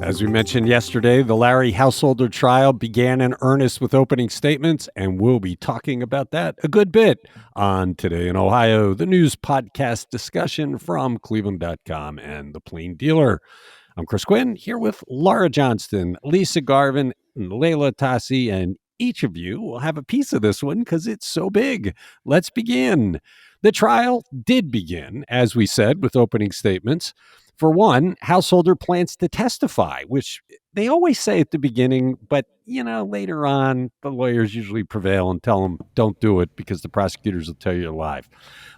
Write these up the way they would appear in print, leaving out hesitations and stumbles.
As we mentioned yesterday, the Larry Householder trial began in earnest with opening statements, and we'll be talking about that a good bit on Today in Ohio, the news podcast discussion from cleveland.com and The Plain Dealer. I'm Chris Quinn, here with Laura Johnston, Lisa Garvin, and Layla Tassi, and each of you will have a piece of this one because it's so big. Let's begin. The trial did begin, as we said, with opening statements. For one, Householder plans to testify, which they always say at the beginning, but, later on, the lawyers usually prevail and tell them, don't do it because the prosecutors will tell you live.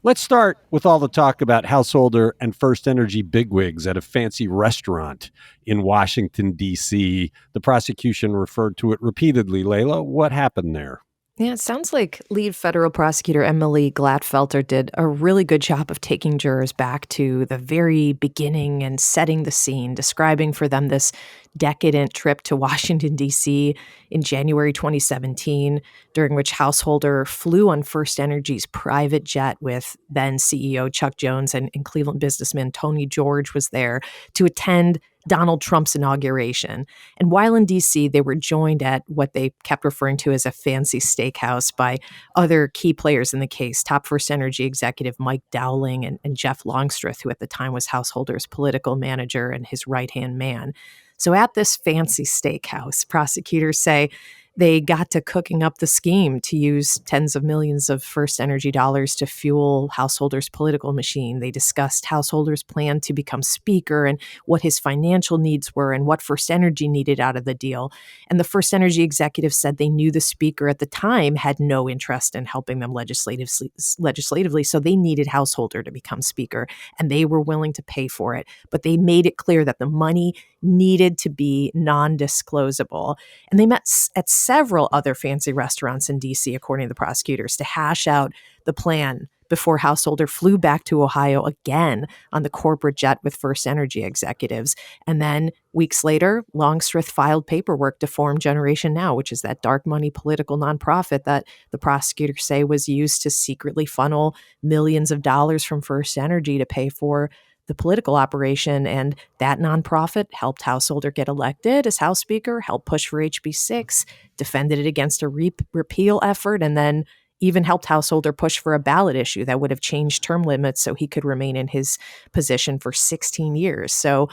Let's start with all the talk about Householder and First Energy bigwigs at a fancy restaurant in Washington, D.C. The prosecution referred to it repeatedly. Layla, what happened there? Yeah, it sounds like lead federal prosecutor Emily Gladfelter did a really good job of taking jurors back to the very beginning and setting the scene, describing for them this decadent trip to Washington, D.C. in January 2017, during which Householder flew on First Energy's private jet with then CEO Chuck Jones and Cleveland businessman Tony George was there to attend Donald Trump's inauguration. And while in D.C., they were joined at what they kept referring to as a fancy steakhouse by other key players in the case, top First Energy executive Mike Dowling and Jeff Longstreth, who at the time was Householder's political manager and his right-hand man. So at this fancy steakhouse, prosecutors say they got to cooking up the scheme to use tens of millions of First Energy dollars to fuel Householder's political machine. They discussed Householder's plan to become speaker and what his financial needs were and what First Energy needed out of the deal. And the First Energy executive said they knew the speaker at the time had no interest in helping them legislatively, so they needed Householder to become speaker, and they were willing to pay for it. But they made it clear that the money needed to be non-disclosable. And they met at several other fancy restaurants in D.C., according to the prosecutors, to hash out the plan before Householder flew back to Ohio again on the corporate jet with First Energy executives. And then weeks later, Longstreth filed paperwork to form Generation Now, which is that dark money political nonprofit that the prosecutors say was used to secretly funnel millions of dollars from First Energy to pay for the political operation. And that nonprofit helped Householder get elected as House Speaker, helped push for HB 6, defended it against a repeal effort, and then even helped Householder push for a ballot issue that would have changed term limits so he could remain in his position for 16 years. So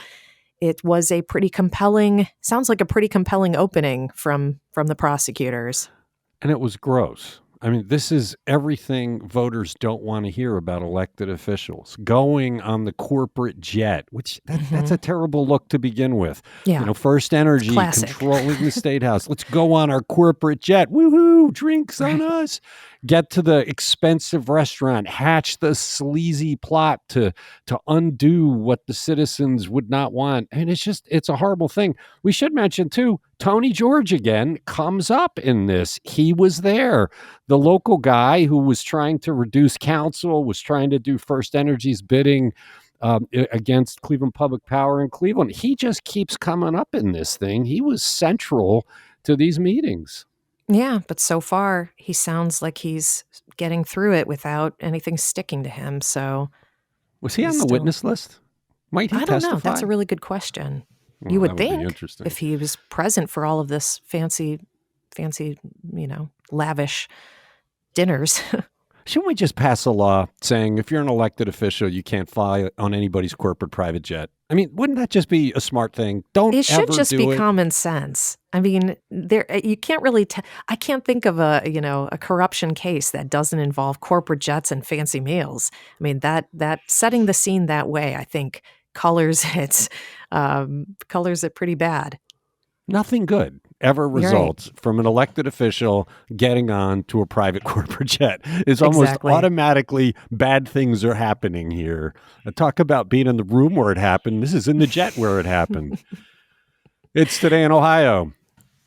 it was sounds like a pretty compelling opening from the prosecutors. And it was gross. I mean, this is everything voters don't want to hear about elected officials. Going on the corporate jet, which that's a terrible look to begin with. Yeah. First Energy Classic. Controlling the State House. Let's go on our corporate jet. Woohoo, drinks on us. Get to the expensive restaurant, hatch the sleazy plot to undo what the citizens would not want. And it's a horrible thing. We should mention, too, Tony George again comes up in this. He was there. The local guy who was trying to reduce council, was trying to do First Energy's bidding against Cleveland Public Power in Cleveland. He just keeps coming up in this thing. He was central to these meetings. Yeah, but so far, he sounds like he's getting through it without anything sticking to him. So, was he on the witness list? Might he testify? I don't know. That's a really good question. Well, you would think interesting. If he was present for all of this fancy, lavish dinners. Shouldn't we just pass a law saying if you're an elected official, you can't fly on anybody's corporate private jet? I mean, wouldn't that just be a smart thing? It should just be common sense. I mean, you can't really. I can't think of a corruption case that doesn't involve corporate jets and fancy meals. I mean, that setting the scene that way, I think, colors it pretty bad. Nothing good ever results from an elected official getting on to a private corporate jet. It's almost automatically bad things are happening here. Talk about being in the room where it happened. This is in the jet where it happened. It's Today in Ohio.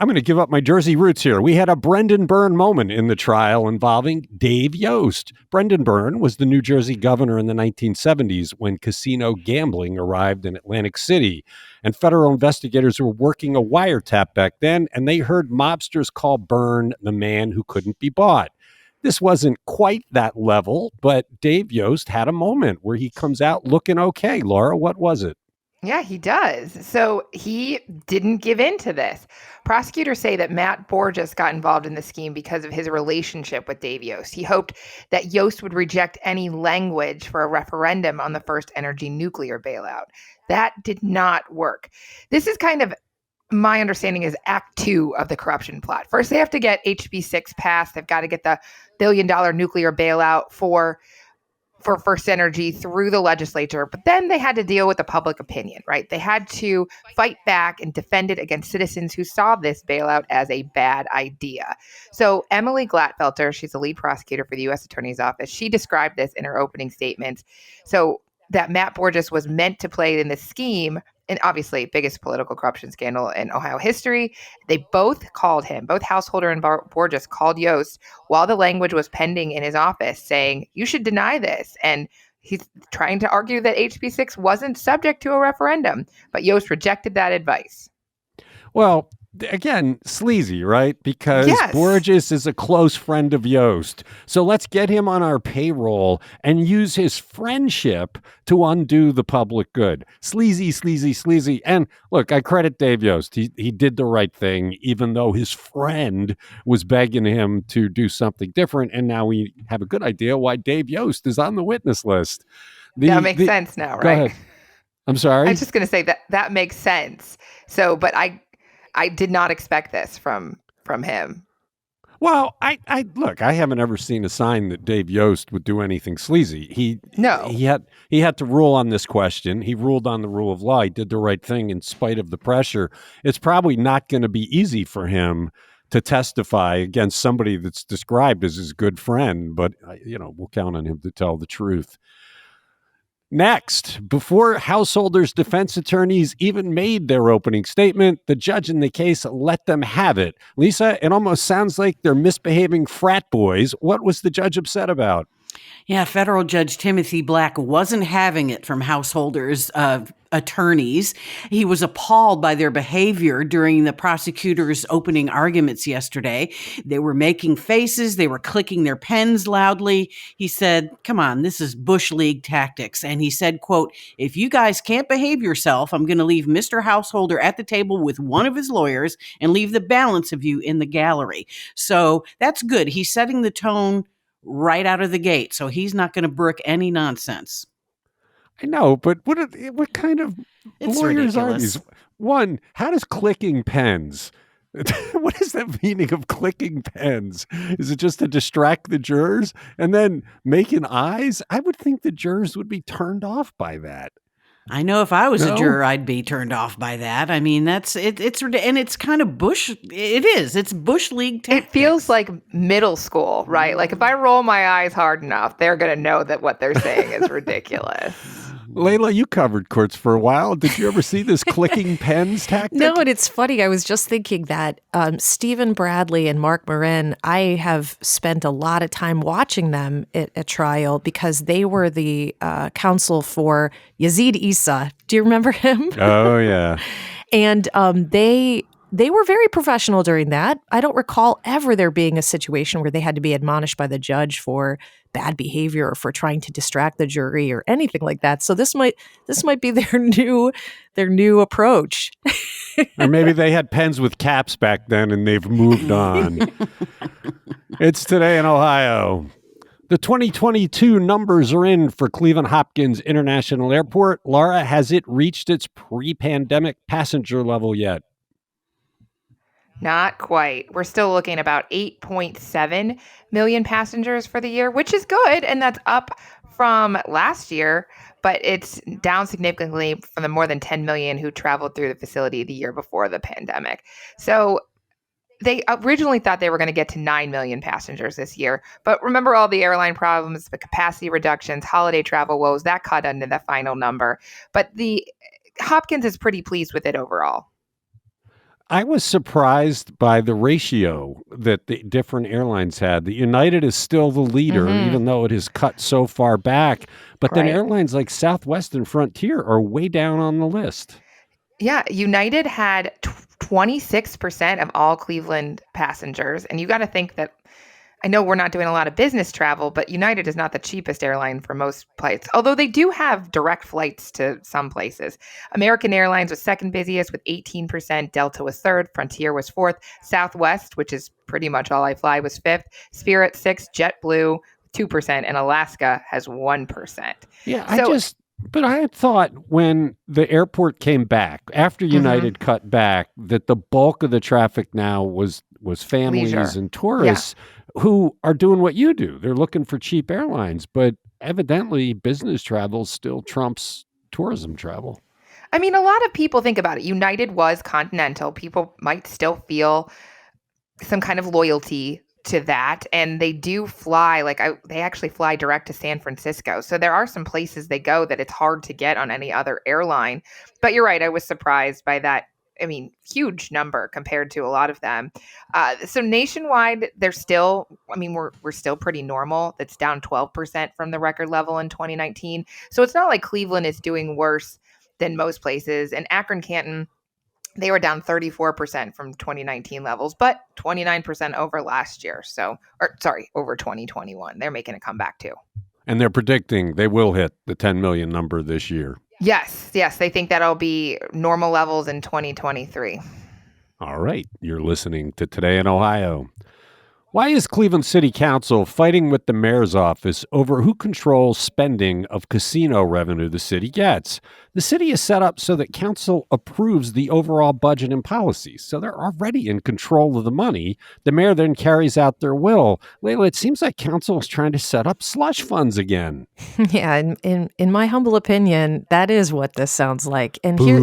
I'm going to give up my Jersey roots here. We had a Brendan Byrne moment in the trial involving Dave Yost. Brendan Byrne was the New Jersey governor in the 1970s when casino gambling arrived in Atlantic City. And federal investigators were working a wiretap back then, and they heard mobsters call Byrne the man who couldn't be bought. This wasn't quite that level, but Dave Yost had a moment where he comes out looking okay. Laura, what was it? Yeah, he does. So he didn't give in to this. Prosecutors say that Matt Borges got involved in the scheme because of his relationship with Dave Yost. He hoped that Yost would reject any language for a referendum on the first energy nuclear bailout. That did not work. This is kind of my understanding is Act 2 of the corruption plot. First, they have to get HB 6 passed. They've got to get the $1 billion nuclear bailout for First Energy through the legislature, but then they had to deal with the public opinion, right? They had to fight back and defend it against citizens who saw this bailout as a bad idea. So Emily Glatfelter, she's the lead prosecutor for the U.S. Attorney's Office, she described this in her opening statements. So that Matt Borges was meant to play in the scheme, and obviously biggest political corruption scandal in Ohio history. They both called him, both Householder and Borges called Yost while the language was pending in his office saying, you should deny this. And he's trying to argue that HB 6 wasn't subject to a referendum, but Yost rejected that advice. Well, again, sleazy, right? Because Yes. Borges is a close friend of Yost. So let's get him on our payroll and use his friendship to undo the public good. Sleazy, sleazy, sleazy. And look, I credit Dave Yost. He did the right thing, even though his friend was begging him to do something different. And now we have a good idea why Dave Yost is on the witness list. That makes sense now, right? Go ahead. I'm sorry? I was just going to say that makes sense. So, but I did not expect this from him. Well, I look, I haven't ever seen a sign that Dave Yost would do anything sleazy. He had to rule on this question. He ruled on the rule of law. He did the right thing in spite of the pressure. It's probably not going to be easy for him to testify against somebody that's described as his good friend, but we'll count on him to tell the truth. Next, before Householder's defense attorneys even made their opening statement, the judge in the case let them have it. Lisa, it almost sounds like they're misbehaving frat boys. What was the judge upset about? Yeah, federal judge Timothy Black wasn't having it from Householder's attorneys. He was appalled by their behavior during the prosecutor's opening arguments yesterday. They were making faces. They were clicking their pens loudly. He said, come on, this is Bush League tactics. And he said, quote, if you guys can't behave yourself, I'm going to leave Mr. Householder at the table with one of his lawyers and leave the balance of you in the gallery. So that's good. He's setting the tone right out of the gate. So he's not going to brook any nonsense. I know, but what kind of It's lawyers ridiculous. are these? One, how does clicking pens? What is the meaning of clicking pens? Is it just to distract the jurors? And then making eyes? I would think the jurors would be turned off by that. I know if I was No? a juror, I'd be turned off by that. I mean, it's kind of Bush. It is. It's Bush League tactics. It feels like middle school, right? Like if I roll my eyes hard enough, they're going to know that what they're saying is ridiculous. Layla, you covered courts for a while. Did you ever see this clicking pens tactic? No, and it's funny. I was just thinking that Stephen Bradley and Mark Marin, I have spent a lot of time watching them at trial because they were the counsel for Yazid Issa. Do you remember him? Oh, yeah. And they were very professional during that. I don't recall ever there being a situation where they had to be admonished by the judge for bad behavior or for trying to distract the jury or anything like that. So this might be their new approach. Or maybe they had pens with caps back then and they've moved on. It's Today in Ohio. The 2022 numbers are in for Cleveland Hopkins International Airport. Laura, has it reached its pre-pandemic passenger level yet? Not quite. We're still looking about 8.7 million passengers for the year, which is good. And that's up from last year, but it's down significantly from the more than 10 million who traveled through the facility the year before the pandemic. So they originally thought they were going to get to 9 million passengers this year. But remember all the airline problems, the capacity reductions, holiday travel woes, that cut into the final number. But the Hopkins is pretty pleased with it overall. I was surprised by the ratio that the different airlines had. The United is still the leader, even though it has cut so far back. But then Right. airlines like Southwest and Frontier are way down on the list. Yeah, United had 26% of all Cleveland passengers. And you got to think that, I know we're not doing a lot of business travel, but United is not the cheapest airline for most flights, although they do have direct flights to some places. American Airlines was second busiest with 18%, Delta was third, Frontier was fourth, Southwest, which is pretty much all I fly, was fifth, Spirit sixth, JetBlue 2%, and Alaska has 1%. Yeah, but I had thought when the airport came back, after United cut back, that the bulk of the traffic now was families Leisure. and tourists who are doing what you do. They're looking for cheap airlines, but evidently business travel still trumps tourism travel. I mean, a lot of people think about it. United was continental. People might still feel some kind of loyalty to that, and they do fly they actually fly direct to San Francisco. So there are some places they go that it's hard to get on any other airline. But you're right, I was surprised by that. I mean, huge number compared to a lot of them. So nationwide, they're still, we're still pretty normal. That's down 12% from the record level in 2019. So it's not like Cleveland is doing worse than most places. And Akron, Canton, they were down 34% from 2019 levels, but 29% over last year. Over 2021. They're making a comeback too. And they're predicting they will hit the 10 million number this year. Yes. They think that'll be normal levels in 2023. All right. You're listening to Today in Ohio. Why is Cleveland City Council fighting with the mayor's office over who controls spending of casino revenue the city gets? The city is set up so that council approves the overall budget and policies, so they're already in control of the money. The mayor then carries out their will. Layla, it seems like council is trying to set up slush funds again. Yeah, in my humble opinion, that is what this sounds like. And here,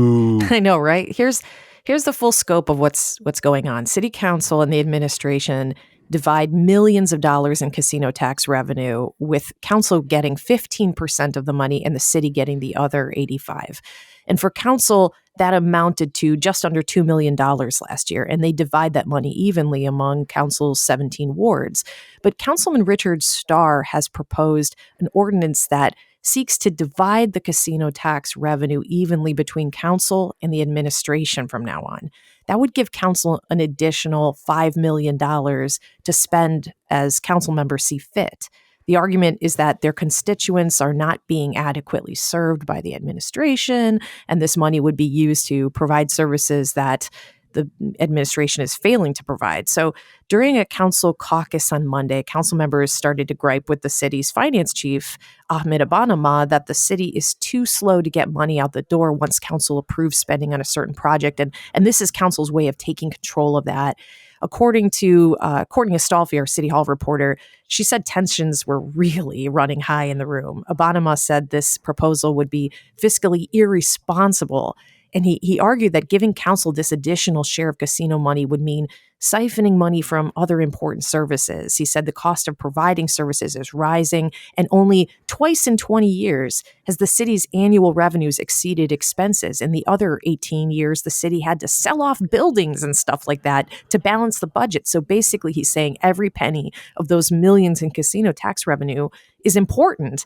I know, right? Here's the full scope of what's going on. City council and the administration divide millions of dollars in casino tax revenue, with council getting 15% of the money and the city getting the other 85%. And for council, that amounted to just under $2 million last year, and they divide that money evenly among council's 17 wards. But Councilman Richard Starr has proposed an ordinance that seeks to divide the casino tax revenue evenly between council and the administration from now on. That would give council an additional $5 million to spend as council members see fit. The argument is that their constituents are not being adequately served by the administration, and this money would be used to provide services that the administration is failing to provide. So during a council caucus on Monday, council members started to gripe with the city's finance chief, Ahmed Abanama, that the city is too slow to get money out the door once council approves spending on a certain project. And this is council's way of taking control of that. According to Courtney Astolfi, our City Hall reporter, she said tensions were really running high in the room. Abanama said this proposal would be fiscally irresponsible. And he argued that giving council this additional share of casino money would mean siphoning money from other important services. He said the cost of providing services is rising, and only twice in 20 years has the city's annual revenues exceeded expenses. In the other 18 years, the city had to sell off buildings and stuff like that to balance the budget. So basically, he's saying every penny of those millions in casino tax revenue is important.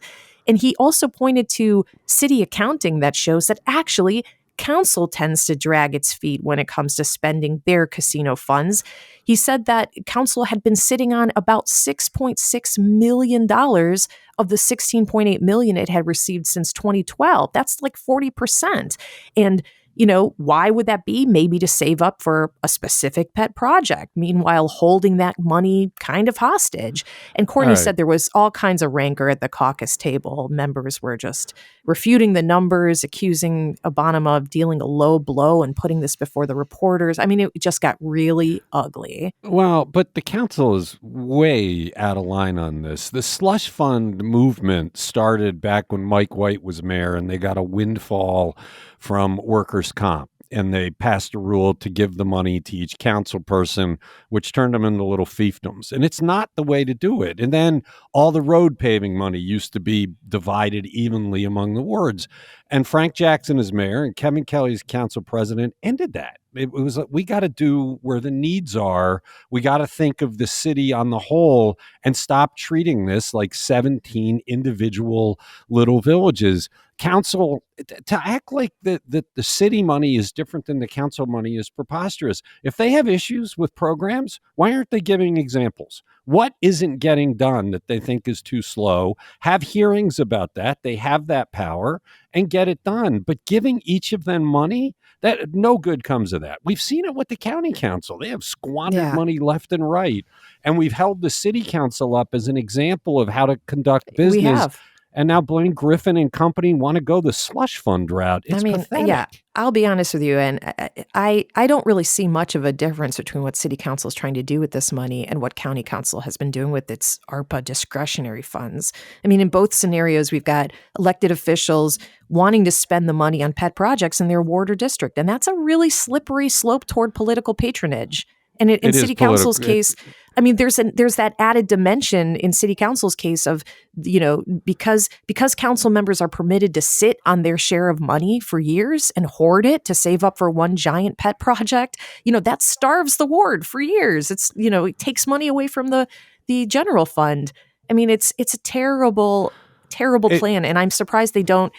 And he also pointed to city accounting that shows that actually council tends to drag its feet when it comes to spending their casino funds. He said that council had been sitting on about $6.6 million of the $16.8 million it had received since 2012. That's like 40%. And why would that be? Maybe to save up for a specific pet project, meanwhile holding that money kind of hostage. And Courtney said there was all kinds of rancor at the caucus table. Members were just refuting the numbers, accusing Abanama of dealing a low blow and putting this before the reporters. I mean, it just got really ugly. Well, but the council is way out of line on this. The slush fund movement started back when Mike White was mayor, and they got a windfall from workers' comp. And they passed a rule to give the money to each council person, which turned them into little fiefdoms. And it's not the way to do it. And then all the road paving money used to be divided evenly among the wards. And Frank Jackson as mayor and Kevin Kelly as council president ended that. It was we got to do where the needs are. We got to think of the city on the whole and stop treating this like 17 individual little villages. Council, to act like the city money is different than the council money is preposterous. If they have issues with programs, why aren't they giving examples? What isn't getting done that they think is too slow? Have hearings about that. They have that power and get it done. But giving each of them money, that no good comes of that. We've seen it with the county council. They have squandered Yeah. money left and right. And we've held the city council up as an example of how to conduct We business. have. And now Blaine Griffin and company want to go the slush fund route. It's pathetic. Yeah, I'll be honest with you, and I don't really see much of a difference between what city council is trying to do with this money and what county council has been doing with its ARPA discretionary funds. I mean, in both scenarios, we've got elected officials wanting to spend the money on pet projects in their ward or district, and that's a really slippery slope toward political patronage. And in It is city council's political. case, I mean, there's that added dimension in city council's case of, because council members are permitted to sit on their share of money for years and hoard it to save up for one giant pet project, that starves the ward for years. It's, it takes money away from the general fund. I mean, it's a terrible plan. And I'm surprised they don't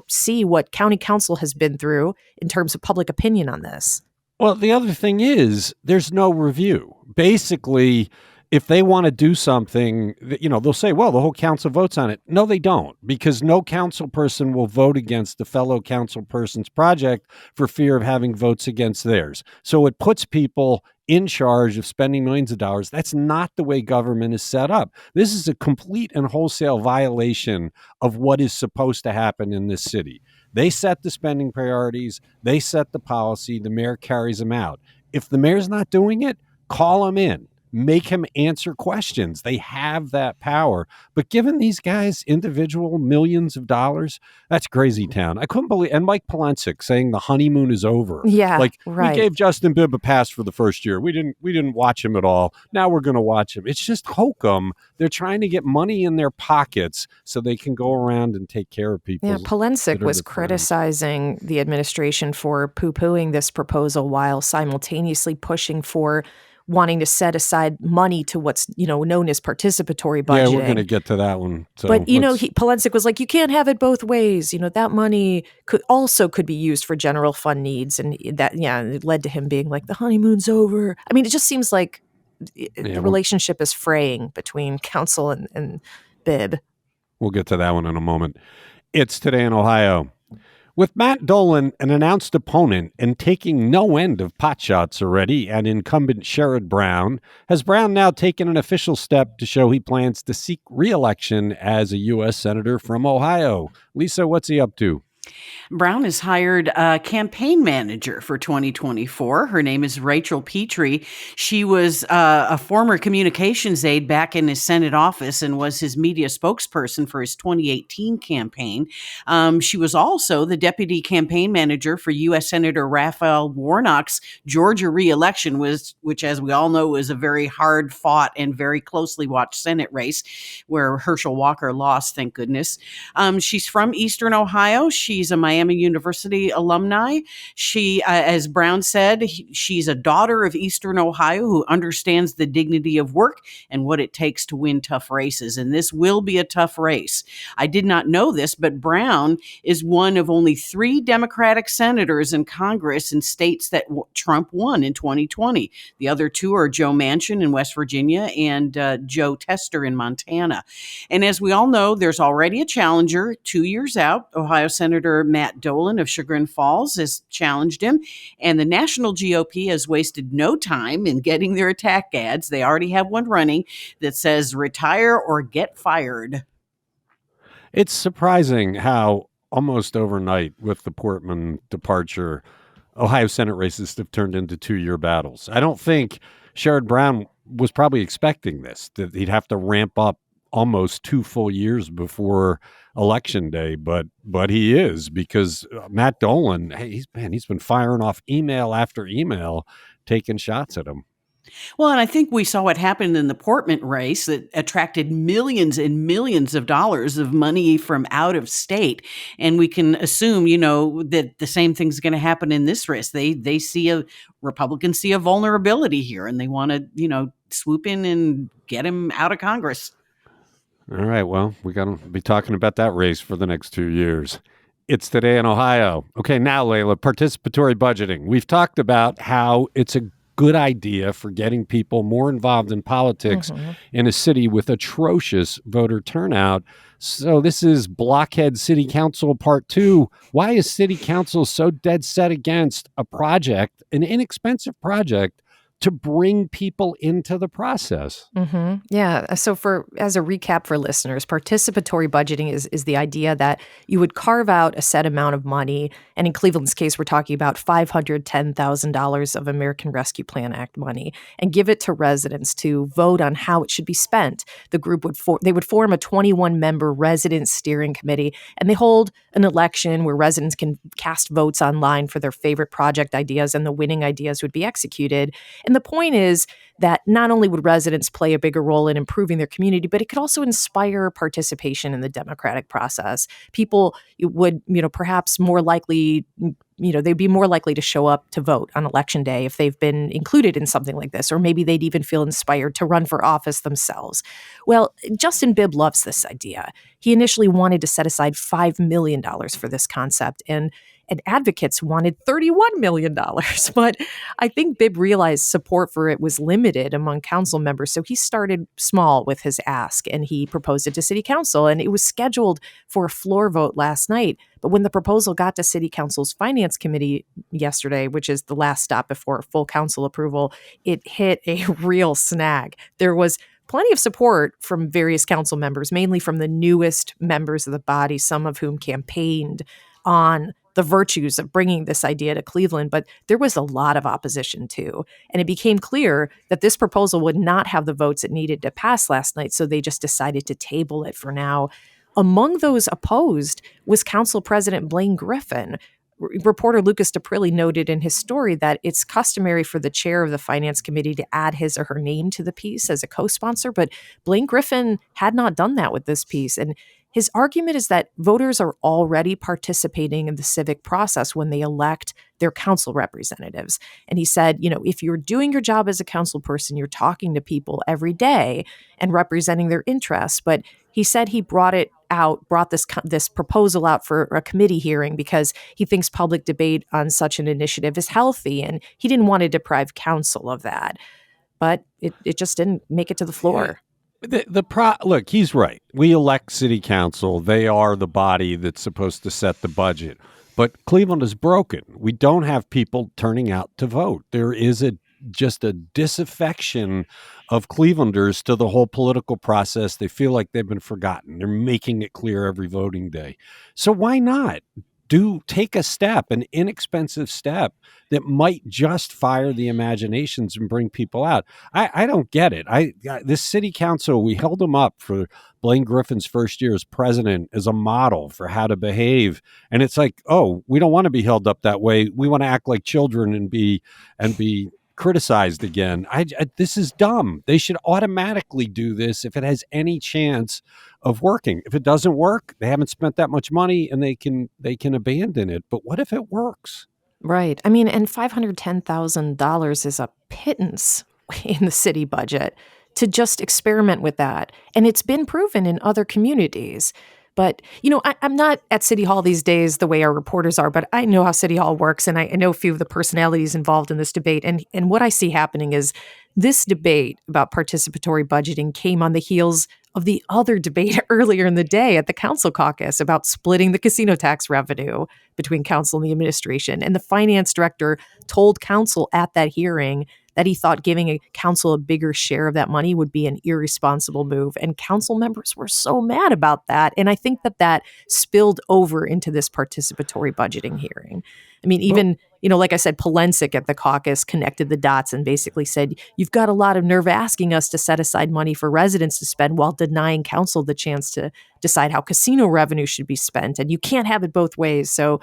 see what county council has been through in terms of public opinion on this. Well, the other thing is there's no review. Basically, if they want to do something, they'll say, well, the whole council votes on it. No, they don't, because no council person will vote against the fellow council person's project for fear of having votes against theirs. So it puts people in charge of spending millions of dollars. That's not the way government is set up. This is a complete and wholesale violation of what is supposed to happen in this city. They set the spending priorities. They set the policy. The mayor carries them out. If the mayor's not doing it, call him in. Make him answer questions. They have that power. But giving these guys individual millions of dollars, that's crazy town. I couldn't believe. And Mike Polensek saying the honeymoon is over. Yeah, like right. We gave Justin Bibb a pass for the first year. We didn't watch him at all. Now we're going to watch him. It's just hokum. They're trying to get money in their pockets so they can go around and take care of people. Yeah, Polensek was criticizing the administration for poo-pooing this proposal while simultaneously pushing for wanting to set aside money to what's, known as participatory budgeting. Yeah, we're going to get to that one. So but, Polensek was like, you can't have it both ways. That money could be used for general fund needs. And that, it led to him being like, the honeymoon's over. I mean, it just seems like the relationship is fraying between council and Bibb. We'll get to that one in a moment. It's Today in Ohio. With Matt Dolan an announced opponent and taking no end of potshots already and incumbent Sherrod Brown, has Brown now taken an official step to show he plans to seek re-election as a U.S. Senator from Ohio? Lisa, what's he up to? Brown has hired a campaign manager for 2024. Her name is Rachel Petrie. She was a former communications aide back in his Senate office and was his media spokesperson for his 2018 campaign. She was also the deputy campaign manager for U.S. Senator Raphael Warnock's Georgia reelection, which, as we all know, was a very hard-fought and very closely watched Senate race where Herschel Walker lost, thank goodness. She's from Eastern Ohio. She's a Miami University alumni. She, as Brown said, she's a daughter of Eastern Ohio who understands the dignity of work and what it takes to win tough races. And this will be a tough race. I did not know this, but Brown is one of only 3 Democratic senators in Congress in states that Trump won in 2020. The other 2 are Joe Manchin in West Virginia and Joe Tester in Montana. And as we all know, there's already a challenger 2 years out. Ohio Senator Matt Dolan of Chagrin Falls has challenged him, and the national GOP has wasted no time in getting their attack ads. They already have one running that says retire or get fired. It's surprising how almost overnight with the Portman departure, Ohio Senate races have turned into 2-year battles. I don't think Sherrod Brown was probably expecting this, that he'd have to ramp up almost 2 full years before Election Day, but he is, because Matt Dolan, he's been firing off email after email, taking shots at him. Well, and I think we saw what happened in the Portman race that attracted millions and millions of dollars of money from out of state. And we can assume, that the same thing's going to happen in this race. Republicans see a vulnerability here and they want to, swoop in and get him out of Congress. All right. Well, we got to be talking about that race for the next 2 years. It's Today in Ohio. Okay, now, Layla, participatory budgeting. We've talked about how it's a good idea for getting people more involved in politics in a city with atrocious voter turnout. So this is Blockhead City Council Part 2. Why is City Council so dead set against a project, an inexpensive project, to bring people into the process? Yeah. So as a recap for listeners, participatory budgeting is the idea that you would carve out a set amount of money. And in Cleveland's case, we're talking about $510,000 of American Rescue Plan Act money, and give it to residents to vote on how it should be spent. The group would form a 21-member resident steering committee, and they hold an election where residents can cast votes online for their favorite project ideas, and the winning ideas would be executed. And the point is that not only would residents play a bigger role in improving their community, but it could also inspire participation in the democratic process. People would, perhaps more likely, they'd be more likely to show up to vote on election day if they've been included in something like this, or maybe they'd even feel inspired to run for office themselves. Well, Justin Bibb loves this idea. He initially wanted to set aside $5 million for this concept, and advocates wanted $31 million. But I think Bibb realized support for it was limited among council members. So he started small with his ask, and he proposed it to city council, and it was scheduled for a floor vote last night. But when the proposal got to city council's finance committee yesterday, which is the last stop before full council approval, it hit a real snag. There was plenty of support from various council members, mainly from the newest members of the body, some of whom campaigned on the virtues of bringing this idea to Cleveland, but there was a lot of opposition too. And it became clear that this proposal would not have the votes it needed to pass last night, so they just decided to table it for now. Among those opposed was Council President Blaine Griffin. Reporter Lucas DePrilli noted in his story that it's customary for the chair of the Finance Committee to add his or her name to the piece as a co-sponsor, but Blaine Griffin had not done that with this piece. And his argument is that voters are already participating in the civic process when they elect their council representatives. And he said, if you're doing your job as a council person, you're talking to people every day and representing their interests. But he said he brought this proposal out for a committee hearing because he thinks public debate on such an initiative is healthy, and he didn't want to deprive council of that. But it just didn't make it to the floor. Look, he's right. We elect city council. They are the body that's supposed to set the budget. But Cleveland is broken. We don't have people turning out to vote. There is just a disaffection of Clevelanders to the whole political process. They feel like they've been forgotten. They're making it clear every voting day. So why not take a step, an inexpensive step that might just fire the imaginations and bring people out? I don't get it. This city council, we held them up for Blaine Griffin's first year as president as a model for how to behave. And it's like, oh, we don't want to be held up that way. We want to act like children and be criticized again. This is dumb. They should automatically do this if it has any chance of working. If it doesn't work, they haven't spent that much money, and they can abandon it. But what if it works? Right. I mean, and $510,000 is a pittance in the city budget to just experiment with that. And it's been proven in other communities. But, I'm not at City Hall these days the way our reporters are, but I know how City Hall works, and I know a few of the personalities involved in this debate. And what I see happening is this debate about participatory budgeting came on the heels of the other debate earlier in the day at the council caucus about splitting the casino tax revenue between council and the administration. And the finance director told council at that hearing that he thought giving a council a bigger share of that money would be an irresponsible move. And council members were so mad about that. And I think that spilled over into this participatory budgeting hearing. I mean, even, like I said, Polensik at the caucus connected the dots and basically said, you've got a lot of nerve asking us to set aside money for residents to spend while denying council the chance to decide how casino revenue should be spent. And you can't have it both ways. The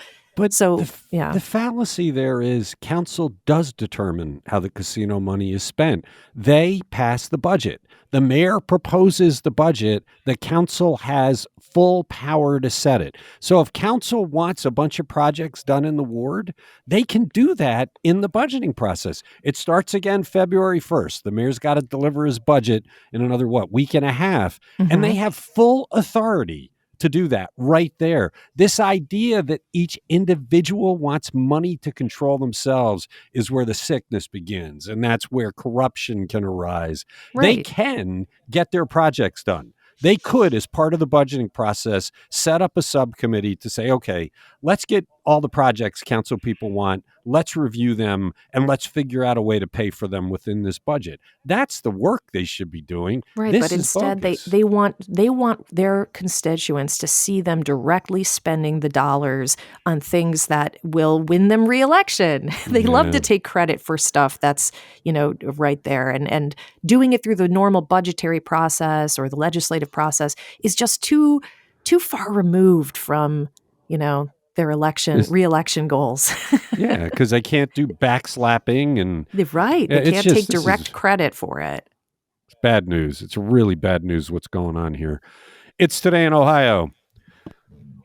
fallacy there is council does determine how the casino money is spent. They pass the budget. The mayor proposes the budget. The council has full power to set it. So if council wants a bunch of projects done in the ward, they can do that in the budgeting process. It starts again February 1st. The mayor's got to deliver his budget in another, week and a half. Mm-hmm. And they have full authority to do that right there. This idea that each individual wants money to control themselves is where the sickness begins. And that's where corruption can arise. They Right. can get their projects done. They could, as part of the budgeting process, set up a subcommittee to say, okay, let's get all the projects council people want, let's review them, and let's figure out a way to pay for them within this budget. That's the work they should be doing. Right, This but is instead bogus. they want their constituents to see them directly spending the dollars on things that will win them re-election. They love Yeah. to take credit for stuff that's, right there, and doing it through the normal budgetary process or the legislative process is just too far removed from, their re-election goals. Yeah, because they can't do backslapping and Right. yeah, They it's can't just take this is direct credit for it. bad news. It's really bad news what's going on here. It's Today in Ohio.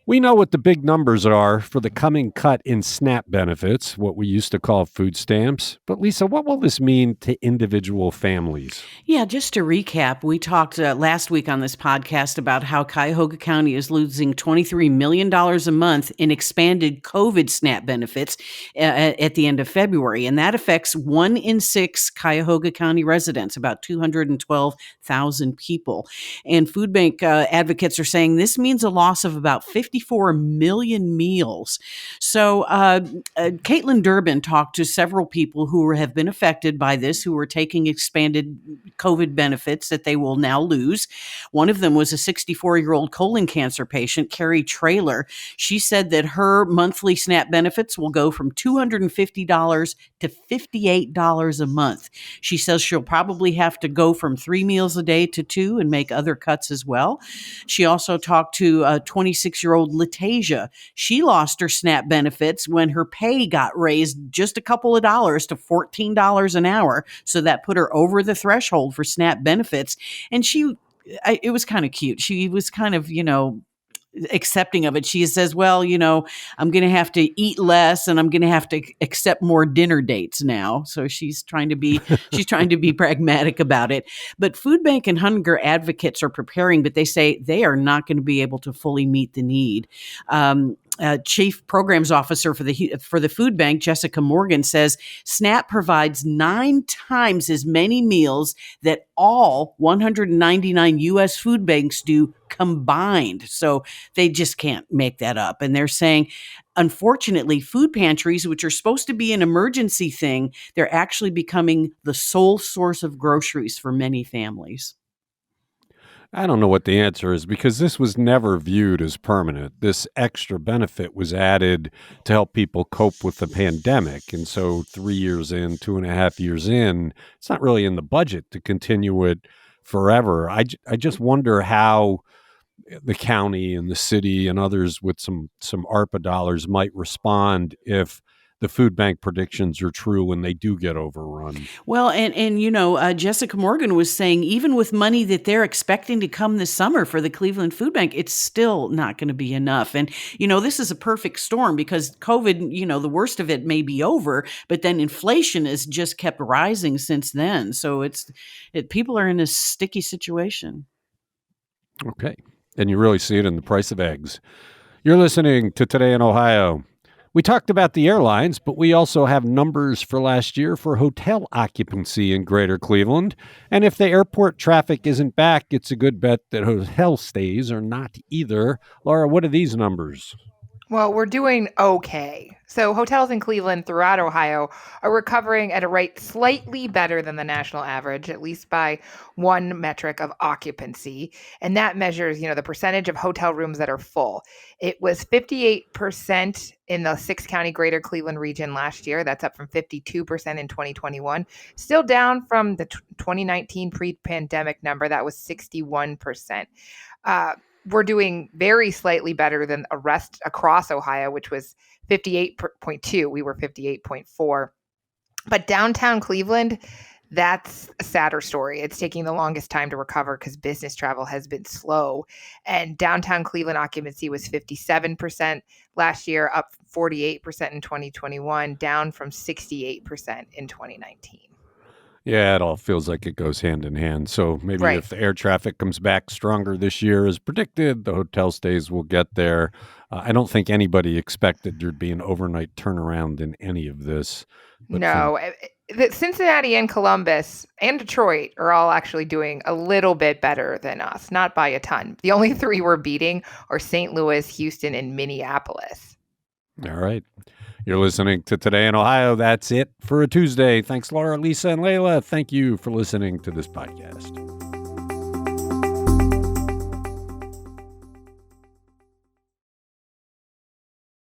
We know what the big numbers are for the coming cut in SNAP benefits, what we used to call food stamps. But Lisa, what will this mean to individual families? Yeah, just to recap, we talked last week on this podcast about how Cuyahoga County is losing $23 million a month in expanded COVID SNAP benefits at the end of February. And that affects 1 in 6 Cuyahoga County residents, about 212,000 people. And food bank advocates are saying this means a loss of about 54 million meals. So Caitlin Durbin talked to several people who have been affected by this, who are taking expanded COVID benefits that they will now lose. One of them was a 64-year-old colon cancer patient, Carrie Traylor. She said that her monthly SNAP benefits will go from $250 to $58 a month. She says she'll probably have to go from 3 meals a day to 2 and make other cuts as well. She also talked to a 26-year-old Latasia. She lost her SNAP benefits when her pay got raised just a couple of dollars to $14 an hour. So that put her over the threshold for SNAP benefits. And it was kind of cute. She was kind of, accepting of it. She says, well, I'm going to have to eat less and I'm going to have to accept more dinner dates now. So she's trying to be pragmatic about it. But food bank and hunger advocates are preparing, but they say they are not going to be able to fully meet the need. Chief Programs Officer for the food bank, Jessica Morgan, says SNAP provides 9 times as many meals that all 199 U.S. food banks do combined. So they just can't make that up. And they're saying, unfortunately, food pantries, which are supposed to be an emergency thing, they're actually becoming the sole source of groceries for many families. I don't know what the answer is because this was never viewed as permanent. This extra benefit was added to help people cope with the pandemic. And so 3 years in, 2.5 years in, it's not really in the budget to continue it forever. I just wonder how the county and the city and others with some ARPA dollars might respond if the food bank predictions are true when they do get overrun. Well, and Jessica Morgan was saying even with money that they're expecting to come this summer for the Cleveland Food Bank, it's still not going to be enough. And, this is a perfect storm because COVID, the worst of it may be over, but then inflation has just kept rising since then. So people are in a sticky situation. Okay. And you really see it in the price of eggs. You're listening to Today in Ohio. We talked about the airlines, but we also have numbers for last year for hotel occupancy in Greater Cleveland. And if the airport traffic isn't back, it's a good bet that hotel stays are not either. Laura, what are these numbers? Well, we're doing okay. So hotels in Cleveland throughout Ohio are recovering at a rate slightly better than the national average, at least by one metric of occupancy. And that measures, the percentage of hotel rooms that are full. It was 58% in the 6-county greater Cleveland region last year. That's up from 52% in 2021. Still down from the 2019 pre-pandemic number. That was 61%. We're doing very slightly better than the rest across Ohio, which was 58.2. We were 58.4. But downtown Cleveland, that's a sadder story. It's taking the longest time to recover because business travel has been slow. And downtown Cleveland occupancy was 57% last year, up 48% in 2021, down from 68% in 2019. Yeah, it all feels like it goes hand in hand. So maybe Right. if the air traffic comes back stronger this year as predicted, the hotel stays will get there. I don't think anybody expected there'd be an overnight turnaround in any of this. But from No, Cincinnati and Columbus and Detroit are all actually doing a little bit better than us, not by a ton. The only three we're beating are St. Louis, Houston, and Minneapolis. All right. You're listening to Today in Ohio. That's it for a Tuesday. Thanks, Laura, Lisa, and Layla. Thank you for listening to this podcast.